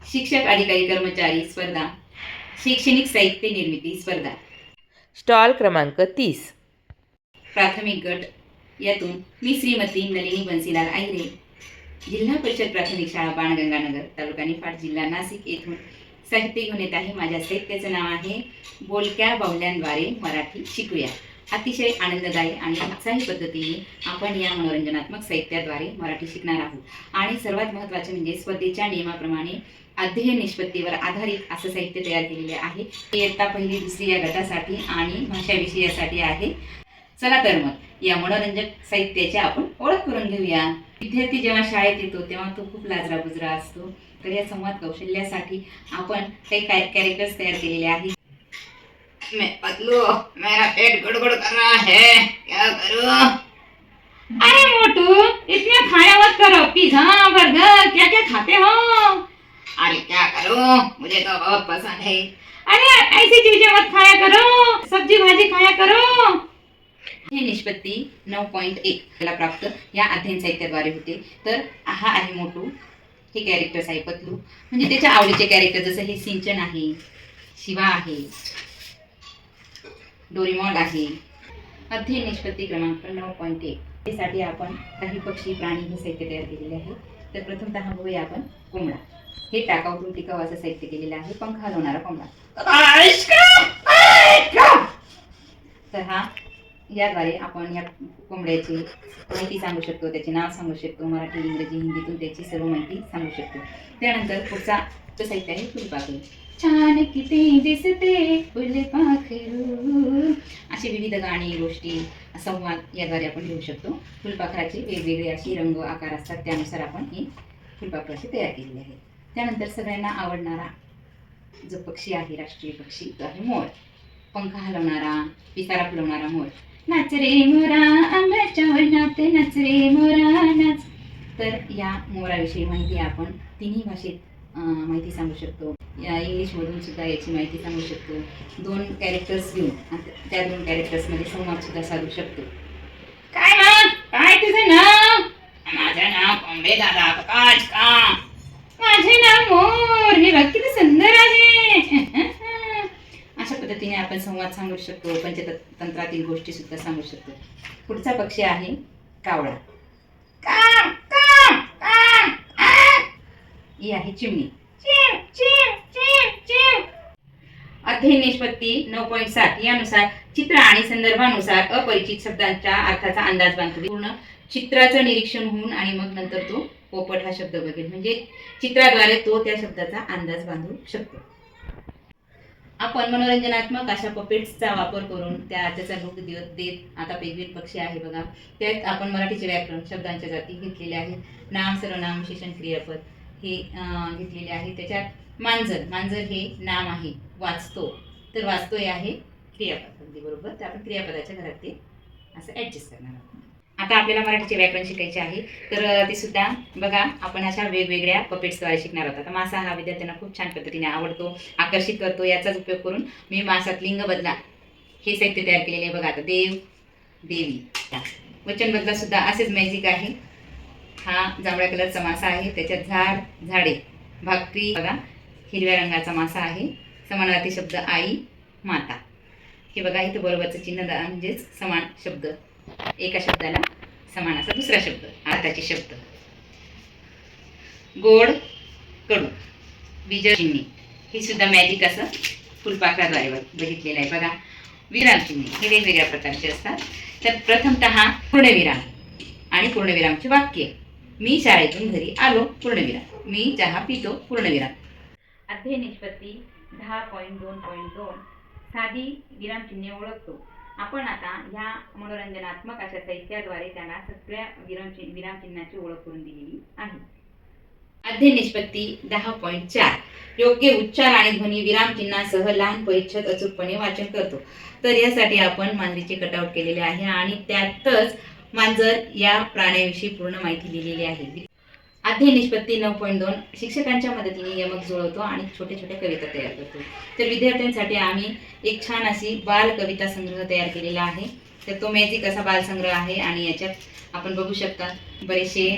शिक्षक अधिकारी कर्मचारी स्पर्धा, शैक्षणिक साहित्य निर्मिती स्पर्धा, स्टॉल क्रमांक 30. प्राथमिक गट यातून मी श्रीमती नलिनी बन्सीलाल आहिरे, जिल्हा परिषद प्राथमिक शाळा बाणगंगानगर, तालुका निफाड, जिल्हा नाशिक येथून साहित्य घेऊन येत आहे. माझ्या साहित्याचं नाव आहे बोलक्या बाहुल्यांद्वारे मराठी शिकूया. अतिशय आनंददायी आणि उत्साही पद्धतीने आपण या मनोरंजनात्मक साहित्याद्वारे मराठी शिकणार आहोत. आणि सर्वात महत्त्वाचे म्हणजे स्पर्धेच्या नियमाप्रमाणे अध्ययन निष्पत्तीवर आधारित असं साहित्य तयार केलेले आहे. इयत्ता पहिली दुसरी या गटासाठी आणि भाषा विषयासाठी आहे. चला तर मग या मनोरंजक साहित्याची आपण ओळख करून घेऊया. विद्यार्थी जेव्हा शाळेत येतो तेव्हा तो खूप लाजरा बुजरा असतो. तर या संवाद कौशल्यासाठी आपण काही कॅरेक्टर्स तयार केलेले आहेत. मैं पतलू, मेरा पेट गुड़गुड़ कर रहा है, क्या करूं? अरे मोटू, इतना खाया मत करो, पिज्जा बर्गर क्या क्या खाते हो? अरे क्या करूं, मुझे तो बहुत पसंद है. अरे ऐसी चीजें मत खाया करो, सब्जी भाजी खाया करो. हे निष्पत्ती 9.1 ला प्राप्त या अध्ययन साहित्याद्वारे होते. तर हा आहे मोटू, हे कॅरेक्टर्स आहे पतलू, म्हणजे त्याच्या आवडीचे कॅरेक्टर, जसं हे सिंचन आहे, शिवा आहे, डोरेमॉन आहे. अध्ययन निष्पत्ती क्रमांक 9.1 त्यासाठी आपण काही पक्षी प्राणी हे साहित्य तयार केलेले आहे. तर प्रथमतः बघूया आपण कोंबडा. हे टाकाऊतून टिकाऊ असं साहित्य केलेलं आहे. पंख हलवणारा कोंबडा. तर हा याद्वारे आपण या कोंबड्याची माहिती सांगू शकतो, त्याचे नाव सांगू शकतो, मराठी इंग्रजी हिंदीतून त्याची सर्व माहिती सांगू शकतो. त्यानंतर पुढचा साहित्य आहे फुलपाखरू. छान किती दिसते फुलपाखरू. अशी विविध गाणी गोष्टी संवाद याद्वारे आपण घेऊ शकतो. फुलपाखराचे वेगवेगळे असे रंग आकार असतात, त्यानुसार आपण ही फुलपाखराची तयार केलेली आहे. त्यानंतर सगळ्यांना आवडणारा जो पक्षी आहे, राष्ट्रीय पक्षी, तो आहे मोर. पंख हलवणारा, पिसारा फुलवणारा मोर. नाच रे मोरा आंब्याच्या वनात, नाच रे मोरा नाच. तर या मोराविषयी माहिती आपण तिन्ही भाषेत माहिती सांगू शकतो. इंग्लिशमधून सुद्धा याची माहिती सांगू शकतो. 2 कॅरेक्टर्स घेऊन त्या 2 कॅरेक्टर्समध्ये संवाद सुद्धा साधू शकतो. काय तुझं नाव? माझं नाव कोंबडे दादा प्रकाश का. माझे नाव मोर. हे वाक्य किती सुंदर आहे. अशा पद्धतीने आपण संवाद सांगू शकतो. पंचतंत्रातील गोष्टी सुद्धा सांगू शकतो. पुढचा पक्षी आहे कावळा. ही आहे चिमणी. अध्ययन निष्पत्ती 9.7 यानुसार चित्र आणि संदर्भानुसार अपरिचित शब्दांच्या अर्थाचा अंदाज बांधतो. पूर्ण चित्राचं निरीक्षण होऊन आणि मग नंतर तो पोपट हा शब्द बघेल, म्हणजे चित्राद्वारे तो त्या शब्दाचा अंदाज बांधू शकतो. आपण मनोरंजनात्मक अशा पपेट्सचा वापर करून त्याचा लुक देत आता पेंग्विन पक्षी आहे बघा, त्यात आपण मराठीचे व्याकरण शब्दांच्या जाती घेतलेले आहेत. नाम सर्वनाम विशेषण क्रियापद हे घेतलेले आहे. त्याच्यात मांजर हे नाम आहे, वाचतो, तर वाचतोय आहे क्रियापद, अगदी बरोबर. तर आपण क्रियापदाच्या घरात ते असं ॲडजस्ट करणार आहोत. आता आपल्याला मराठीचे व्याकरण शिकायचे आहे, तर ते सुद्धा बघा आपण अशा वेगवेगळ्या पपेट्सद्वारे शिकणार आहोत. आता मासा हा विद्यार्थ्यांना खूप छान पद्धतीने आवडतो, आकर्षित करतो. याचाच उपयोग करून मी मासात लिंग बदला हे साहित्य तयार केलेले आहे बघा. आता देव देवी, वचन बदला सुद्धा असेच मॅजिक आहे. हा जांभळ्या कलरचा मासा आहे, त्याच्यात झाड झाडे भाकरी बघा, हिरव्या रंगाचा मासा आहे. समानार्थी शब्द आई माता. हे बघा इथं बरोबरचं चिन्ह म्हणजेच समान शब्द, एका शब्दाला समान असा दुसरा शब्द, अर्थाचे शब्द. गोड कडू, बीज चिन्हे हे सुद्धा मॅजिक असं फुलपाखराद्वारे बघितलेलं आहे बघा. विराम चिन्हे हे वेगवेगळ्या प्रकारचे असतात. तर प्रथमतः पूर्णविराम आणि पूर्णविरामचे वाक्य. मी शाळेतून घरी आलो पूर्णविराम. मी चहा पितो पूर्णविराम. अध्ययन निष्पत्ती 10.2.2 साधी विरामचिन्हे ओळखतो. आपण आता ह्या मनोरंजनात्मक अशा साहित्याद्वारे त्यांना सगळ्या विरामचिन्हाची ओळख करून दिलेली आहे. अध्ययन निष्पत्ती 10.4 योग्य उच्चार आणि ध्वनी विरामचिन्हासह लहान परिच्छेद अचूकपणे वाचन करतो. तर यासाठी आपण मांजरीचे कटआउट केलेले आहे आणि त्यातच मांजर या प्राण्याविषयी पूर्ण माहिती लिहिलेली आहे. अध्ययन निष्पत्ती 9.2 शिक्षकांच्या मदतीने यमक जुळवतो आणि छोटे छोटे कविता तयार करतो. तर विद्यार्थ्यांसाठी आम्ही एक छान अशी बाल कविता संग्रह तयार केलेला आहे. तर तो मॅजिक असा बालसंग्रह आहे आणि याच्यात आपण बघू शकता बरेचसे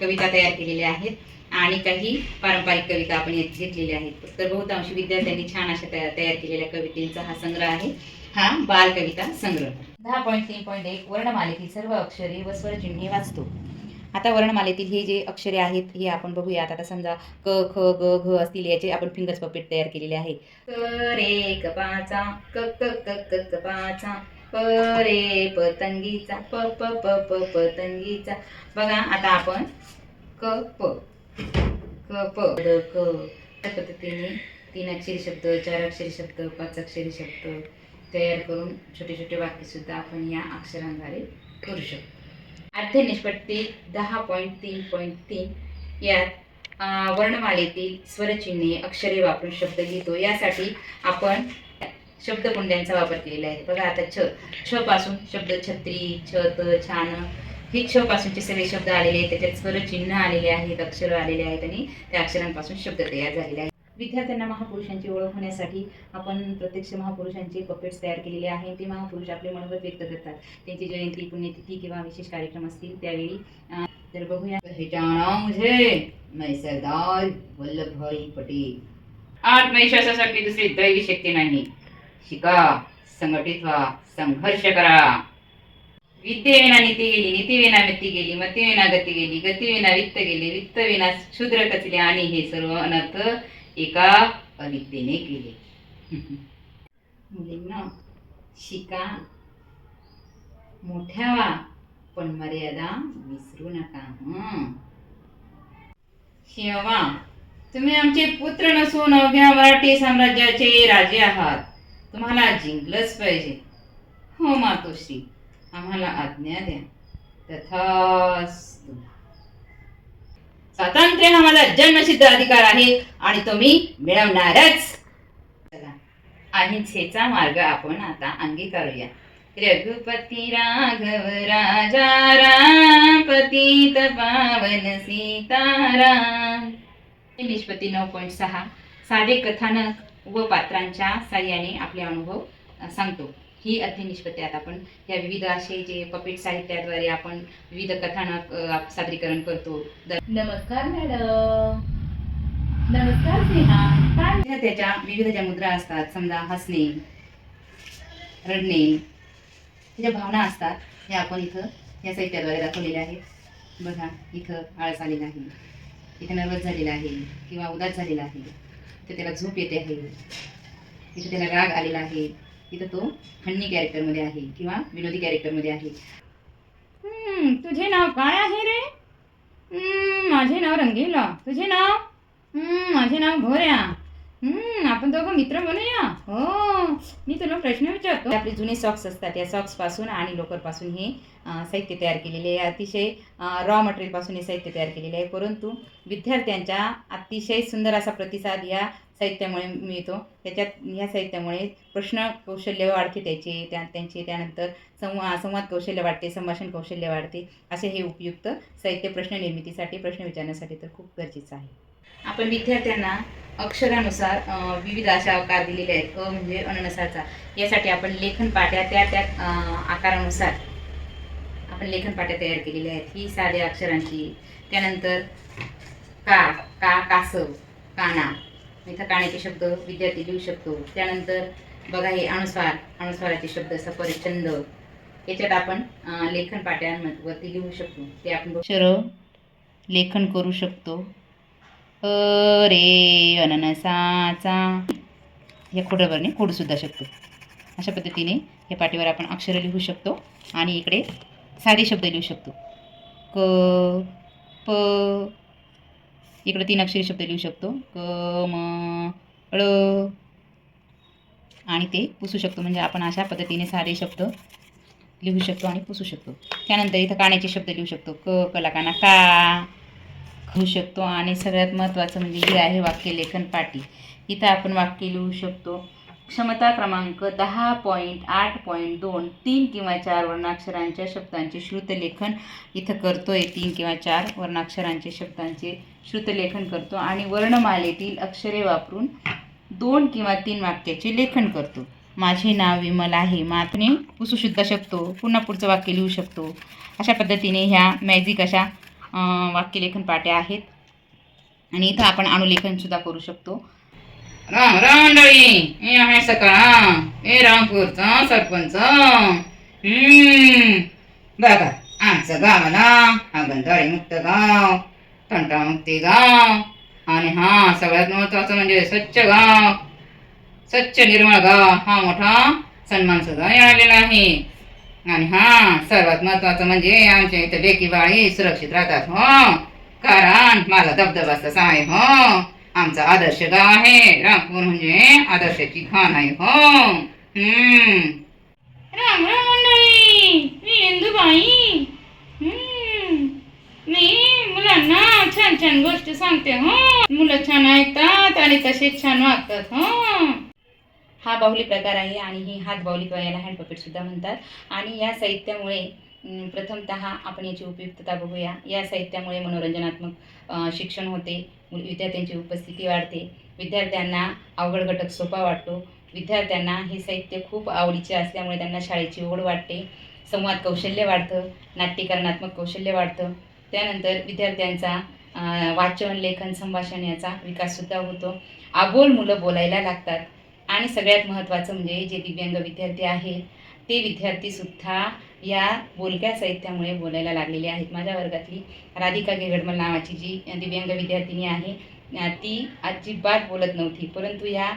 कविता तयार केलेल्या आहेत. आणि काही पारंपरिक कविता आपण येथे घेतलेल्या आहेत. तर बहुतांशी विद्यार्थ्यांनी छान अशा तयार केलेल्या कवितेचा हा संग्रह आहे, हा बाल कविता संग्रह. 10.3.1 वर्णमालेतील सर्व अक्षरे व स्वरचिन्हे वाचतो. आता वर्णमालेतील हे जे अक्षरे आहेत हे आपण बघूयात. आता समजा क ख ग घ असतील, याचे आपण फिंगर्स पपेट तयार केलेले आहे. क रे कपाचा, क क क क कपाचा, प रे पतंगीचा, प प प प पतंगीचा. बघा आता आपण क प क प ड क त्या पद्धतीने 3 अक्षरी शब्द, 4 अक्षरी शब्द, 5 अक्षरी शब्द तयार करून छोटे छोटे वाक्य सुद्धा आपण या अक्षरांद्वारे करू शकतो. अर्थ निष्पत्ती 10.3.3 यात वर्णमालेतील स्वरचिन्हे अक्षरे वापरून शब्द लिहितो. यासाठी आपण शब्दकुंड्यांचा वापर केलेला आहे. बघा आता छ पासून शब्द छत्री, छत, छान हे छ पासूनचे सगळे शब्द आलेले आहेत. त्याच्यात स्वरचिन्ह आलेले आहेत, अक्षर आलेले आहेत आणि त्या अक्षरांपासून शब्द तयार झालेले आहेत. विद्यार्थ्यांना महापुरुषांची ओळख होण्यासाठी आपण प्रत्यक्ष महापुरुषांचे पपेट्स तयार केलेले आहे. ते महापुरुष आपले मनोगत व्यक्त करतात. त्यांची जयंती, पुण्यतिथी किंवा विशेष कार्यक्रम असतील त्यावेळी. तर बघूया. पहचाना मुझे, मैं सरदार वल्लभभाई पटेल. आत्मविश्वासासारखी दुसरी दैवी शक्ती नाही. शिका, संघटित व्हा, संघर्ष करा. विद्येविना नीती गेली, नीतीविना मती गेली, मतीविना गती गेली, गतीविना वित्त गेले, वित्तविना शूद्र कचले आणि हे सर्व अनर्थ एका अविद्येने केले. मुलींना शिका, मोठ्या व्हा, पण मर्यादा विसरू नका. शिवा, तुम्ही आमचे पुत्र नसून अवघ्या मराठी साम्राज्याचे राजे आहात. तुम्हाला जिंकलंच पाहिजे. हो मातोश्री, आम्हाला आज्ञा द्या. तथास्तु. स्वातंत्र्य हा माझा जन्मसिद्ध अधिकार आहे आणि तो मी मिळवणारच. चला, अहिंसेचा मार्ग आपण आता अंगीकारूया. रघुपती राघव राजा राम, पतित पावन सीताराम. निष्पत्ती 9.6 साधे कथानक व पात्रांच्या साह्याने आपले अनुभव सांगतो. ही निष्पत्ती आता आपण या विविध असे जे पपेट साहित्याद्वारे आपण विविध कथानक सादरीकरण करतो. नमस्कार मॅडम. नमस्कार स्नेहा. त्याच्या विविध ज्या मुद्रा असतात, समजा हसणे, रडणे, ज्या भावना असतात हे आपण इथं या साहित्याद्वारे दाखवलेल्या आहेत. बघा, इथं आळस आलेला आहे, इथं नर्वस झालेला आहे किंवा उदास झालेला आहे, इथं त्याला झोप येते आहे, इथं त्याला राग आलेला आहे, इथं तो फन्नी कॅरेक्टरमध्ये आहे किंवा विनोदी कॅरेक्टरमध्ये आहे. तुझे नाव काय आहे रे? माझे नाव रंगीला. तुझे नाव? माझे नाव भोऱ्या. आपण दोघं मित्र बनूया. हो, मी तुला प्रश्न विचारतो. आपले जुने सॉक्स असतात, या सॉक्स पासून आणि लोकर पासून हे साहित्य तयार केलेले आहे. अतिशय रॉ मटेरियल पासून हे साहित्य तयार केलेले आहे. परंतु विद्यार्थ्यांच्या अतिशय सुंदर असा प्रतिसाद या साहित्यामुळे मिळतो. ह्या साहित्यामुळे प्रश्न कौशल्य वाढते त्यांचे त्यानंतर संवाद कौशल्य वाढते, संभाषण कौशल्य वाढते. असे हे उपयुक्त साहित्य प्रश्न निर्मितीसाठी, प्रश्न विचारण्यासाठी तर खूप गरजेचं आहे. आपण विद्यार्थ्यांना अक्षरानुसार विविध अशा आकार दिलेले आहेत. क म्हणजे अननसाचा. यासाठी आपण लेखन पाट्या त्या आकारानुसार आपण लेखन पाट्या तयार केलेल्या आहेत. ही साध्या अक्षरांची. त्यानंतर कासव, काना. इथं काण्याचे शब्द विद्यार्थी लिहू शकतो. त्यानंतर बघा हे अनुस्वाराचे शब्द सफरचंद. याच्यात आपण लेखन पाट्यांवरती लिहू शकतो. ते आपण अक्षर लेखन करू शकतो. रे अननसाचा. या खोडावरने खोडू सुद्धा शकतो. अशा पद्धतीने या पाटीवर आपण अक्षरं लिहू शकतो आणि इकडे साधे शब्द लिहू शकतो. क प. इकडे 3 अक्षरी शब्द लिहू शकतो. क म ळ. आणि ते पुसू शकतो. म्हणजे आपण अशा पद्धतीने साधे शब्द लिहू शकतो आणि पुसू शकतो. त्यानंतर इथं काण्याचे शब्द लिहू शकतो. कला काना का लिहू शकतो. आणि सगळ्यात महत्त्वाचं म्हणजे ही आहे वाक्य लेखन पाटी. इथं आपण वाक्य लिहू शकतो. क्षमता क्रमांक 10.8.2 3 किंवा 4 वर्णाक्षरांच्या शब्दांचे श्रुतलेखन इथं करतोय. 3 किंवा 4 वर्णाक्षरांचे शब्दांचे श्रुतलेखन करतो आणि वर्णमालेतील अक्षरे वापरून 2 किंवा 3 वाक्याचे लेखन करतो. माझे नाव विमल आहे. मातने पुसू सुद्धा शकतो. पुन्हा पुढचं वाक्य लिहू शकतो. अशा पद्धतीने ह्या मॅजिक अशा वाक्यलेखन पाट्या आहेत. आणि इथं आपण अनुलेखन सुद्धा करू शकतो. राम राम मंडळी, हे आहे सकाळ, हे रामपूरचा सरपंच. बघा आमचं गावाला हा गंधाळी मुक्त गाव, तंटामुक्ती गाव, आणि हा सगळ्यात महत्वाचं म्हणजे स्वच्छ गाव, स्वच्छ निर्मळ गाव हा मोठा सन्मान सुद्धा मिळालेला आहे. आणि हा सर्वात महत्वाचं म्हणजे आमच्या इथे लेकी बाळी सुरक्षित राहतात हो, कारण मला दबदबाच आहे हो. आमचा आदर्श गाव आहे रामपूर, म्हणजे आदर्शाची खाण आहे हो. राम राम मंडळी, मी इंदुबाई. मी मुलांना छान छान गोष्टी सांगते हो. मुलं छान ऐकतात आणि तसेच छान वागतात हो. हा बाहुली प्रकार आहे आणि ही हात बाहुली किंवा याला हँड पपेट सुद्धा म्हणतात. आणि या साहित्यामुळे प्रथमतः आपण याची उपयुक्तता बघूया. या साहित्यामुळे मनोरंजनात्मक शिक्षण होते, विद्यार्थ्यांची उपस्थिती वाढते, विद्यार्थ्यांना अवघड घटक सोपा वाटतो, विद्यार्थ्यांना हे साहित्य खूप आवडीचे असल्यामुळे त्यांना शाळेची ओढ वाटते, संवाद कौशल्य वाढतं, नाट्यकरणात्मक कौशल्य वाढतं. त्यानंतर विद्यार्थ्यांचा वाचन, लेखन, संभाषण याचा विकाससुद्धा होतो. अबोल मुलं बोलायला लागतात. आणि सगळ्यात महत्त्वाचं म्हणजे जे दिव्यांग विद्यार्थी आहेत ते विद्यार्थीसुद्धा या बोलक्या साहित्यामुळे बोलायला लागलेले आहेत. माझ्या वर्गातली राधिका गेगडमल नावाची जी दिव्यांग विद्यार्थिनी आहे, ती अजिबात बोलत नव्हती, परंतु या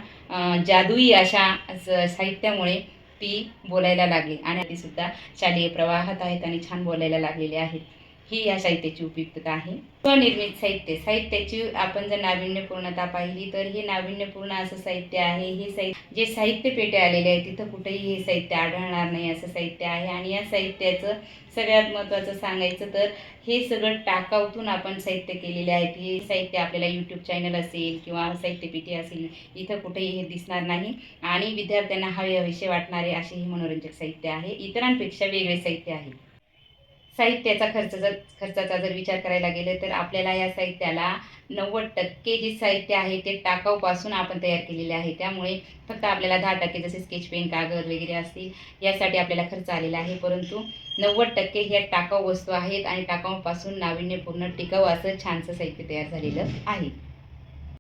जादुई अशा साहित्यामुळे ती बोलायला लागली आणि तीसुद्धा शालेय प्रवाहात आहेत आणि छान बोलायला लागलेले आहेत. ही या साहित्याची उपयुक्तता आहे. स्वनिर्मित साहित्य, साहित्याची आपण जर नाविन्यपूर्णता पाहिली तर हे नाविन्यपूर्ण असं साहित्य आहे. हे जे साहित्य पेटे आलेले आहे तिथं कुठेही हे साहित्य आढळणार नाही असं साहित्य आहे. आणि या साहित्याचं सगळ्यात महत्त्वाचं सांगायचं तर हे सगळं टाकाऊतून आपण साहित्य केलेले आहेत. हे साहित्य आपल्याला यूट्यूब चॅनल असेल किंवा साहित्यपेटी असेल इथं कुठेही हे दिसणार नाही. आणि विद्यार्थ्यांना हवेहवेसे वाटणारे असे हे मनोरंजक साहित्य आहे, इतरांपेक्षा वेगळे साहित्य आहे. साहित्याचा खर्चाचा जर विचार करायला गेले तर आपल्याला या साहित्याला 90% जे साहित्य आहे ते टाकाऊपासून आपण तयार केलेले आहे. त्यामुळे फक्त आपल्याला 10% जसे स्केच पेन, कागद वगैरे असतील यासाठी आपल्याला खर्च आलेला आहे, परंतु 90% ह्या टाकाऊ वस्तू आहेत आणि टाकाऊपासून नाविन्यपूर्ण टिकाऊ असं छानसं साहित्य तयार झालेलं आहे.